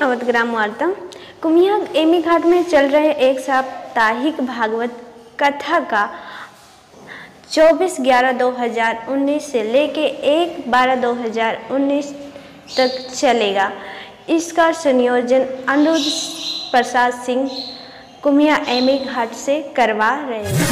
अवधग्राम वार्ता। कुमिया एमी घाट में चल रहे एक साप्ताहिक भागवत कथा का 24/11/2019 से लेके 1/12/2019 तक चलेगा। इसका संयोजन अनिरुद्ध प्रसाद सिंह कुमिया एमी घाट से करवा रहे हैं।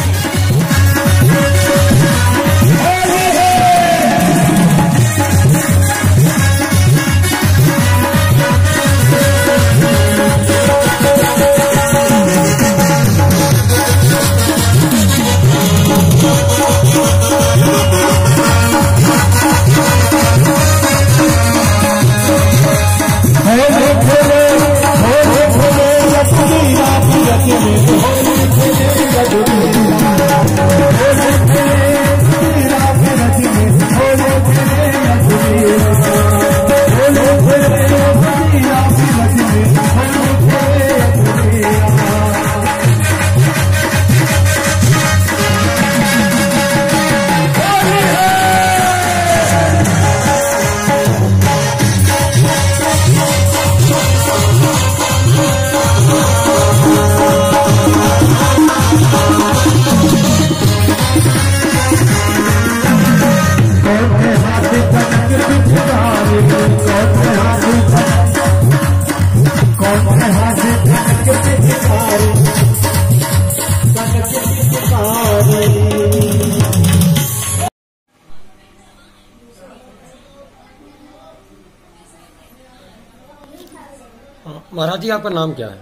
महाराज जी, आपका नाम क्या है?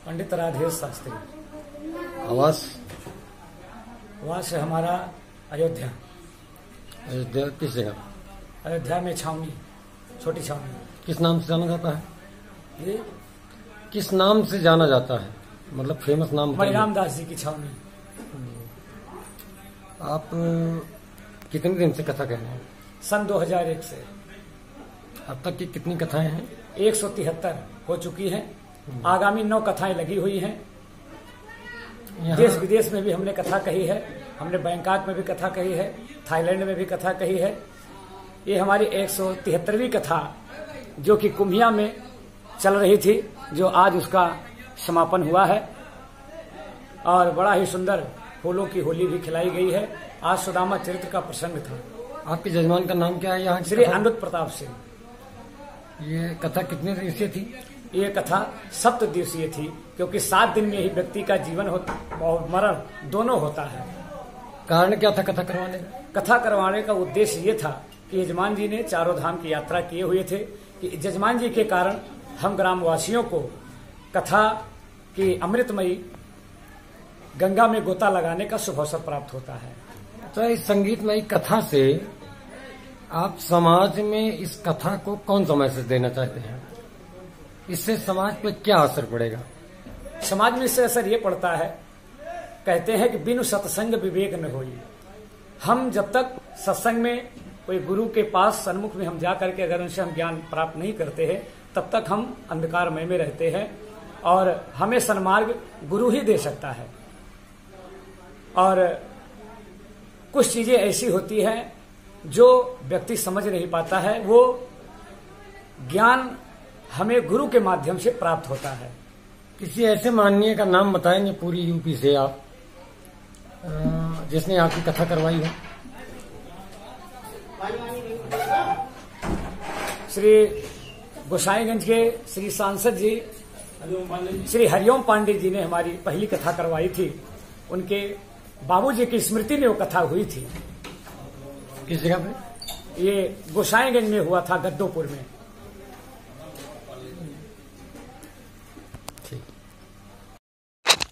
पंडित राधेश शास्त्री। आवास? आवास है हमारा अयोध्या। अयोध्या किस जगह? अयोध्या में छावनी, छोटी छावनी। किस नाम से जाना जाता है? ये किस नाम से जाना जाता है, मतलब फेमस नाम? मणिराम दास जी की छावनी। आप कितने दिन से कथा कह रहे हैं? सन 2001 से। अब तक की कितनी कथाएं हैं? 173 हो चुकी हैं। आगामी 9 कथाएं लगी हुई हैं। देश विदेश में भी हमने कथा कही है। हमने बैंकॉक में भी कथा कही है, थाईलैंड में भी कथा कही है। ये हमारी 173वीं कथा जो कि कुम्हिया में चल रही थी, जो आज उसका समापन हुआ है। और बड़ा ही सुंदर फूलों की होली भी खिलाई गई है। आज सुदामा चरित्र का प्रसंग था। आपके जजमान का नाम क्या है यहाँ? श्री अनिरुद्ध प्रताप सिंह। ये कथा कितने दिवसीय थी? ये कथा 7 दिवसीय थी, क्योंकि 7 दिन में ही व्यक्ति का जीवन और मरण दोनों होता है। कारण क्या था कथा करवाने का? कथा करवाने का उद्देश्य ये था कि यजमान जी ने चारों धाम की यात्रा किए हुए थे, कि यजमान जी के कारण हम ग्रामवासियों को कथा की अमृतमयी गंगा में गोता लगाने का शुभ अवसर प्राप्त होता है। तो इस संगीतमयी कथा से आप समाज में इस कथा को कौन सा मैसेज देना चाहते हैं? इससे समाज पे क्या असर पड़ेगा? समाज में इससे असर ये पड़ता है, कहते हैं कि बिनु सत्संग विवेक न होई। हम जब तक सत्संग में कोई गुरु के पास सन्मुख में हम जा करके अगर उनसे हम ज्ञान प्राप्त नहीं करते हैं, तब तक हम अंधकारमय में रहते हैं। और हमें सन्मार्ग गुरु ही दे सकता है। और कुछ चीजें ऐसी होती हैं जो व्यक्ति समझ नहीं पाता है, वो ज्ञान हमें गुरु के माध्यम से प्राप्त होता है। किसी ऐसे माननीय का नाम बताएंगे पूरी यूपी से आप, जिसने आपकी कथा करवाई है? श्री गोसाईगंज के श्री सांसद जी श्री हरिओम पांडे जी ने हमारी पहली कथा करवाई थी। उनके बाबूजी की स्मृति में वो कथा हुई थी। किस जगह पे? ये गोसाईगंज में हुआ था, गद्दोपुर में।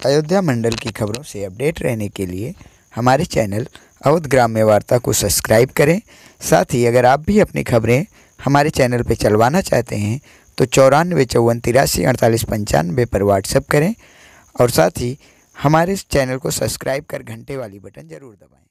अयोध्या मंडल की खबरों से अपडेट रहने के लिए हमारे चैनल अवधग्राम्य वार्ता को सब्सक्राइब करें। साथ ही अगर आप भी अपनी खबरें हमारे चैनल पर चलवाना चाहते हैं तो 94 54 83 48 95 पर व्हाट्सएप करें। और साथ ही हमारे चैनल को सब्सक्राइब कर घंटे वाली बटन जरूर दबाएं।